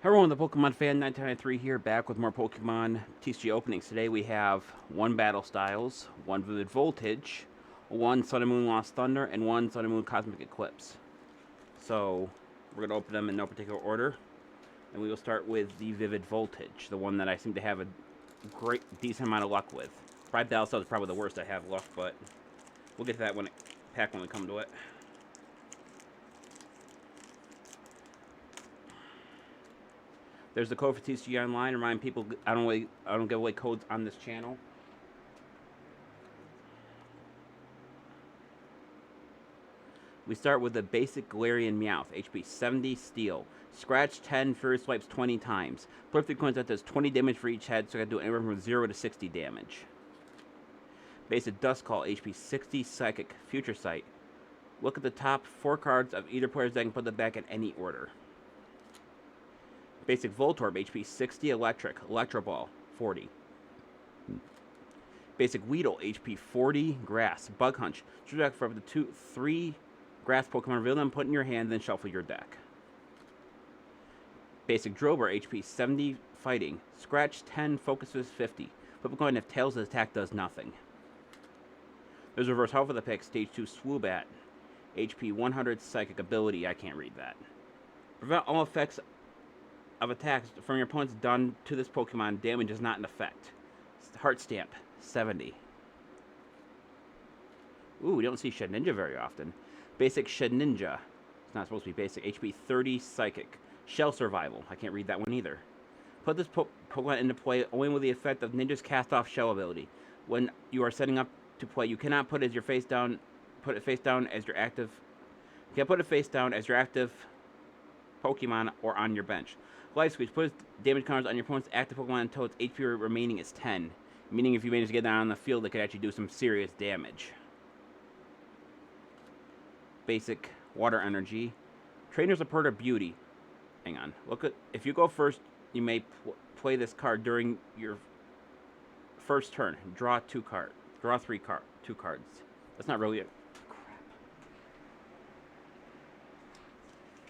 Everyone, the Pokemon fan 1993 here, back with more Pokemon TCG openings. Today we have one Battle Styles, one Vivid Voltage, one Sun and Moon Lost Thunder, and one Sun and Moon Cosmic Eclipse. So we're going to open them in no particular order, and we will start with the Vivid Voltage, the one that I seem to have a decent amount of luck with. Probably Battle Styles is probably the worst I have luck, but we'll get to that when we come to it. There's the code for TCG Online. Remind people I don't give away codes on this channel. We start with the basic Galarian Meowth, HP 70 Steel. Scratch 10, Fury Swipes 20 times. Flip 3 coins that does 20 damage for each head, so I can do anywhere from 0 to 60 damage. Basic Dust Call, HP 60 Psychic, Future Sight. Look at the top 4 cards of either player's deck and put them back in any order. Basic Voltorb, HP 60 Electric, Electro Ball, 40. Basic Weedle, HP 40 Grass, Bug Hunch. Choose deck for up to 3 grass Pokemon, reveal them, put in your hand, then shuffle your deck. Basic Drober, HP 70 Fighting, Scratch 10, Focuses 50. Flip a coin if Tails' attack does nothing. There's Reverse Hollow for the pick, Stage 2 Swoobat, HP 100 Psychic Ability, I can't read that. Prevent all effects of attacks from your opponents done to this Pokemon. Damage is not in effect. Heart Stamp, 70. Ooh, we don't see Shedinja very often. Basic Shedinja. It's not supposed to be basic. HP 30 Psychic. Shell Survival. I can't read that one either. Put this Pokemon into play only with the effect of Ninja's Cast Off Shell ability. When you are setting up to play, you cannot put it face down as your active. You can't put it face down as your active Pokemon or on your bench. Life Squeeze. Put damage counters on your opponent's active Pokemon until its HP remaining is 10. Meaning if you manage to get down on the field, it could actually do some serious damage. Basic Water Energy. Trainer's Aperta Beauty. Hang on. Look at, if you go first, you may play this card during your first turn. Draw 2 cards. Draw 2 cards. That's not really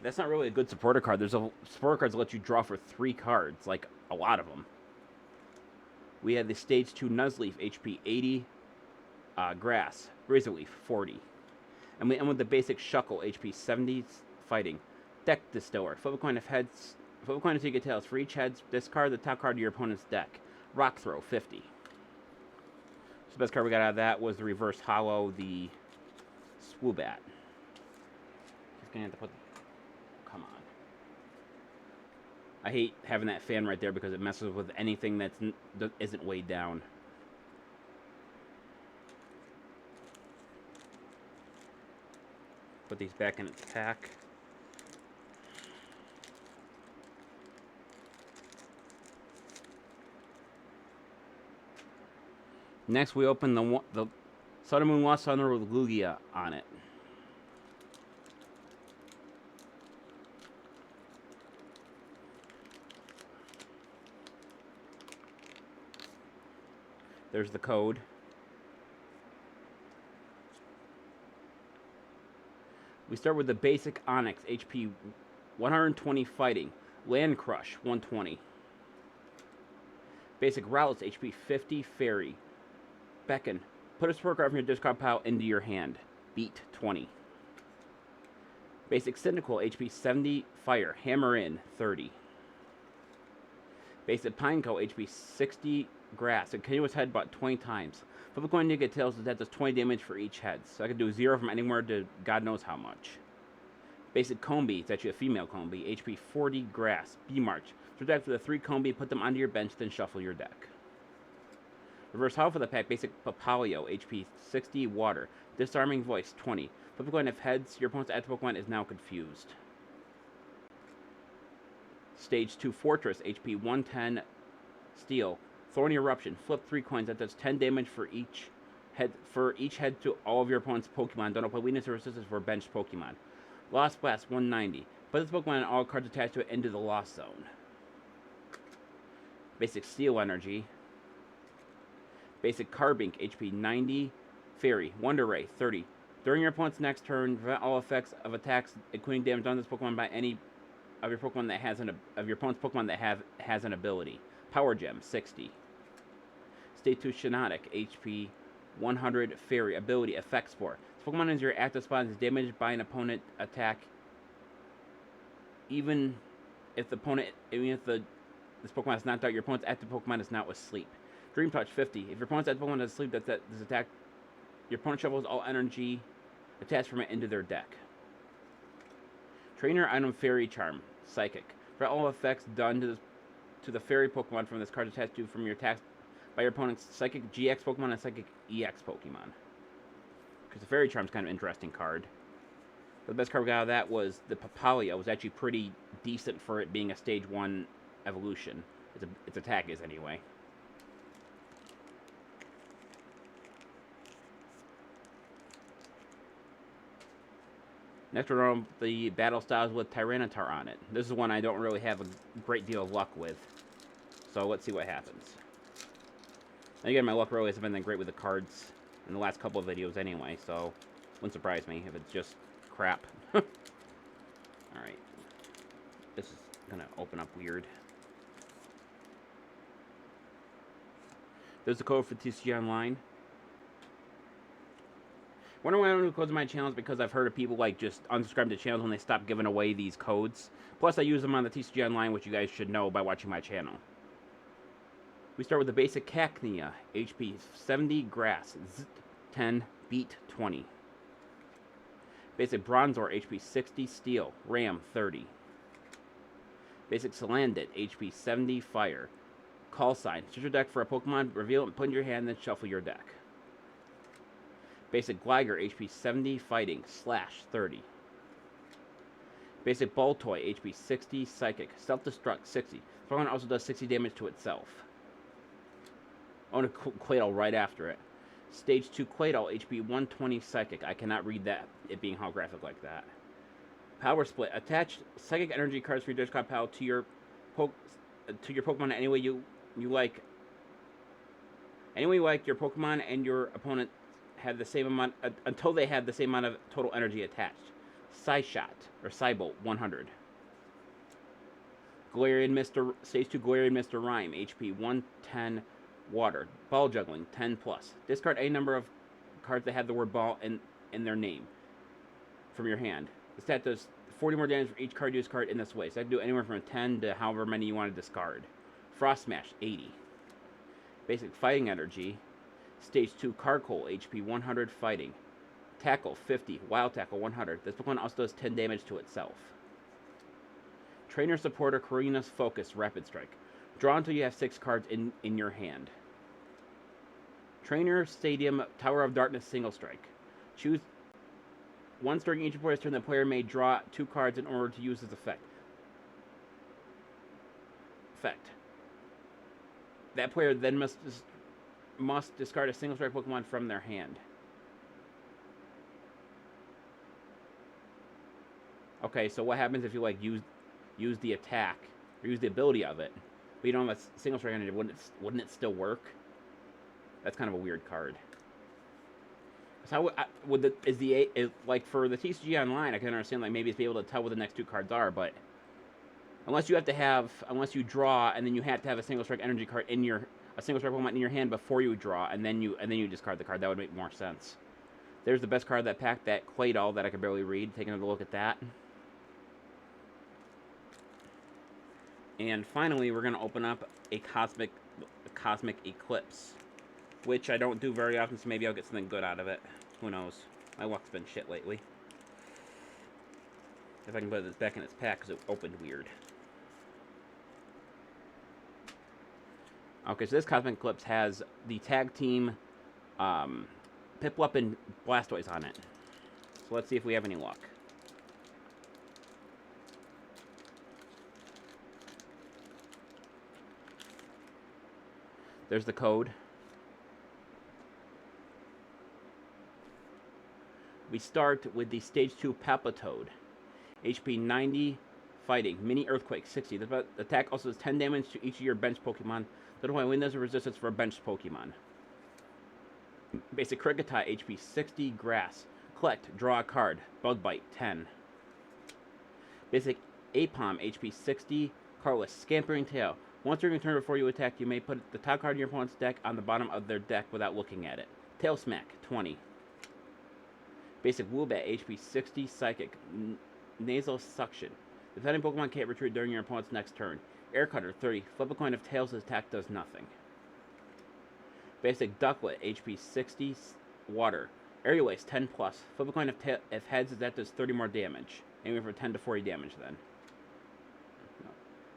That's not really a good supporter card. There's a supporter cards that let you draw for 3 cards, like a lot of them. We had the Stage 2 Nuzleaf, HP 80, Grass, Razor Leaf, 40. And we end with the basic Shuckle, HP 70, Fighting. Deck Distiller, flip a coin if heads, flip a coin if you get tails. For each heads, discard the top card of your opponent's deck. Rock Throw, 50. So the best card we got out of that was the Reverse Hollow, the Swoobat. Just gonna have to put. Come on. I hate having that fan right there because it messes with anything that isn't weighed down. Put these back in its pack. Next, we open the Sun and Moon Lost Thunder with Lugia on it. There's the code. We start with the basic Onyx, HP 120 Fighting. Land Crush, 120. Basic Rowlet, HP 50 Fairy. Beckon. Put a support card from your discard pile into your hand. Beat, 20. Basic Cyndaquil, HP 70 Fire. Hammer In, 30. Basic Pineco, HP 60 Grass. A continuous headbutt 20 times. Flip a coin to get tails, that does 20 damage for each head. So I can do 0 from anywhere to God knows how much. Basic Combee, it's actually a female Combee, HP 40 Grass. B-March. So deck for the 3 Combee, put them onto your bench, then shuffle your deck. Reverse Hollow for the pack, basic Papalio, HP 60 Water. Disarming Voice, 20. Flip a coin if heads, your opponent's active Pokemon is now confused. Stage 2 Fortress, HP 110 Steel. Thorny Eruption. Flip 3 coins. That does 10 damage for each head to all of your opponent's Pokemon. Don't apply weakness or resistance for benched Pokemon. Lost Blast, 190. Put this Pokemon and all cards attached to it into the Lost Zone. Basic Steel Energy. Basic Carbink, HP 90. Fairy. Wonder Ray, 30. During your opponent's next turn, prevent all effects of attacks, including damage on this Pokemon by any of your Pokemon that has of your opponent's Pokemon that has an ability. Power Gem 60. Stage 2 Shiinotic, HP 100 Fairy, ability Effect Spore. This Pokemon is your active spot and is damaged by an opponent attack. Even if this Pokemon is knocked out, your opponent's active Pokemon is now asleep. Dream Touch 50. If your opponent's active Pokemon is asleep, this attack, your opponent shovels all energy attached from it into their deck. Trainer Item Fairy Charm, Psychic. For all effects done to the Fairy Pokemon from this card attached to from your attacks by your opponent's Psychic GX Pokemon and Psychic EX Pokemon. Because the Fairy Charm's kind of an interesting card. The best card we got out of that was the Papaya. It was actually pretty decent for it being a Stage 1 evolution. Its attack is, anyway. Next, we're on the Battle Styles with Tyranitar on it. This is one I don't really have a great deal of luck with. So let's see what happens. And again, my luck really hasn't been that great with the cards in the last couple of videos anyway, so wouldn't surprise me if it's just crap. Alright. This is going to open up weird. There's the code for TCG Online. Wonder why I don't do codes on my channels, because I've heard of people like just unsubscribe to channels when they stop giving away these codes. Plus, I use them on the TCG Online, which you guys should know by watching my channel. We start with the basic Cacnea, HP 70, Grass, 10, Beat 20. Basic Bronzor, HP 60, Steel, Ram 30. Basic Salandit, HP 70, Fire. Call Sign, search your deck for a Pokemon, reveal it, and put it in your hand, then shuffle your deck. Basic Gligar, HP 70, Fighting, Slash 30. Basic Baltoy, HP 60, Psychic, Self-Destruct 60. This Pokemon also does 60 damage to itself. Oh, and a Claydol right after it. Stage 2 Claydol, HP 120, Psychic. I cannot read that, it being holographic like that. Power Split. Attach Psychic Energy cards for your discard pile to your Pokemon any way you like. Any way you like, your Pokemon and your opponent have the same amount until they have the same amount of total energy attached. Psyshot or Psybolt 100. Galarian Mr. Stage 2 Galarian Mr. Rhyme, HP 110, Water. Ball Juggling 10 plus. Discard any number of cards that have the word ball in their name from your hand. The stat does 40 more damage for each card you discard in this way. So I can do anywhere from 10 to however many you want to discard. Frost Smash 80. Basic Fighting Energy. Stage 2 Carkol, HP 100, Fighting. Tackle 50, Wild Tackle 100. This Pokemon also does 10 damage to itself. Trainer Supporter Karina's Focus, Rapid Strike. Draw until you have 6 cards in your hand. Trainer Stadium Tower of Darkness, Single Strike. Choose once during each player's turn, the player may draw 2 cards in order to use this effect. That player then must discard a single strike Pokemon from their hand. Okay, so what happens if you like use the attack or use the ability of it, but you don't have a single strike energy? Wouldn't it still work? That's kind of a weird card. So how would like for the TCG Online? I can understand like maybe it's be able to tell what the next 2 cards are, but unless you draw and then you have to have a single strike energy card a single strike Pokemon in your hand before you draw, and then you discard the card. That would make more sense. There's the best card of that pack, that Claydol that I could barely read. Take another look at that. And finally, we're going to open up a Cosmic Eclipse, which I don't do very often, so maybe I'll get something good out of it. Who knows? My luck's been shit lately. If I can put this back in its pack, because it opened weird. Okay, so this Cosmic Eclipse has the tag team Piplup and Blastoise on it. So let's see if we have any luck. There's the code. We start with the Stage 2 Palpitoad. HP 90, Fighting. Mini Earthquake 60. The attack also does 10 damage to each of your bench Pokemon. Notify when there's a resistance for a bench Pokemon. Basic Kricketot, HP 60, Grass. Collect, draw a card. Bug Bite 10. Basic Apom, HP 60, card with Scampering Tail. Once during your turn before you attack, you may put the top card in your opponent's deck on the bottom of their deck without looking at it. Tail Smack, 20. Basic Swoobat, HP 60, Psychic, Nasal Suction. The defending Pokemon can't retreat during your opponent's next turn. Air Cutter, 30. Flip a coin if Tails' attack does nothing. Basic Ducklet, HP 60, Water. Area Waste, 10 plus. Flip a coin if Heads, that does 30 more damage. Aiming for 10 to 40 damage then.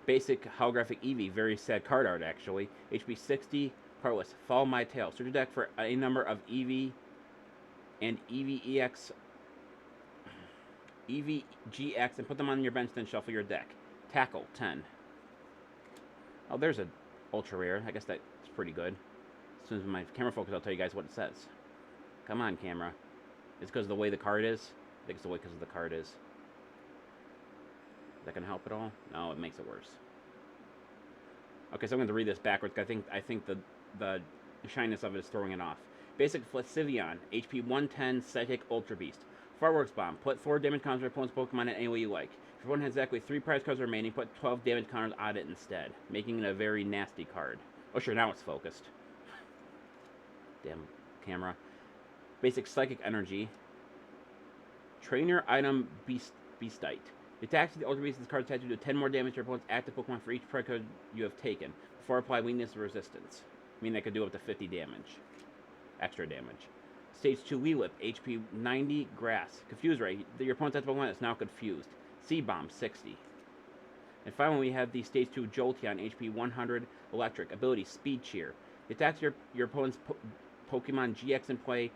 Basic Holographic Eevee, very sad card art actually. HP 60, Cardless. Follow my tail. Search your deck for a number of Eevee and EVEX, EVGX, and put them on your bench, then shuffle your deck. Tackle, 10. Oh, there's an ultra rare. I guess that's pretty good. As soon as my camera focus, I'll tell you guys what it says. Come on, camera. It's because of the way the card is? I think it's the way because of the card is. Is that going to help at all? No, it makes it worse. Okay, so I'm going to read this backwards. I think the shyness of it is throwing it off. Basic Flacivion, HP 110, Psychic Ultra Beast. Fireworks Bomb. Put 4 damage counters on your opponent's Pokemon in any way you like. If your opponent has exactly 3 prize cards remaining, put 12 damage counters on it instead, making it a very nasty card. Oh sure, now it's focused. Damn camera. Basic Psychic Energy. Trainer Item Beastite. The attacks of the Ultra Beast in this card attached to do 10 more damage to your opponent's active Pokemon for each prize card you have taken. Before apply weakness or resistance. I mean, that could do up to 50 damage. Extra damage. Stage 2 Weelip, HP 90, Grass. Confuse Ray, your opponent's active Pokemon is now confused. Seed Bomb, 60. And finally, we have the Stage 2 Jolteon, HP 100, Electric. Ability, Speed Cheer. The attacks your opponent's Pokemon GX in play.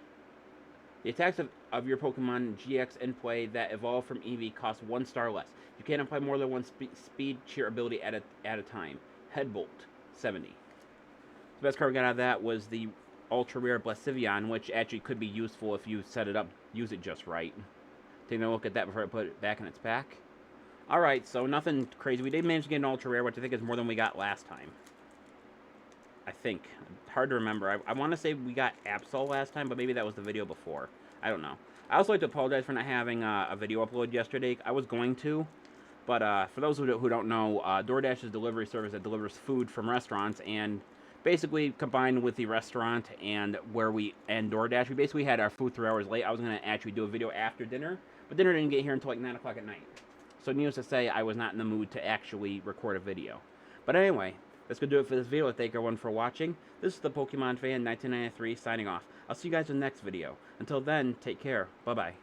The attacks of your Pokemon GX in play that evolve from Eevee cost 1 star less. You can't apply more than 1 Speed Cheer ability at a time. Headbolt, 70. The best card we got out of that was the Ultra Rare Blazivion, which actually could be useful if you set it up, use it just right. Taking a look at that before I put it back in its pack. Alright, so nothing crazy. We did manage to get an Ultra Rare, which I think is more than we got last time. I think. Hard to remember. I want to say we got Absol last time, but maybe that was the video before. I don't know. I also like to apologize for not having a video upload yesterday. I was going to, but for those who don't know, DoorDash is a delivery service that delivers food from restaurants, and basically combined with the restaurant and DoorDash, we basically had our food 3 hours late. I was going to actually do a video after dinner, but dinner didn't get here until like 9 o'clock at night. So needless to say, I was not in the mood to actually record a video. But anyway, that's going to do it for this video. Thank everyone for watching. This is the Pokemon Fan 1993 signing off. I'll see you guys in the next video. Until then, take care. Bye-bye.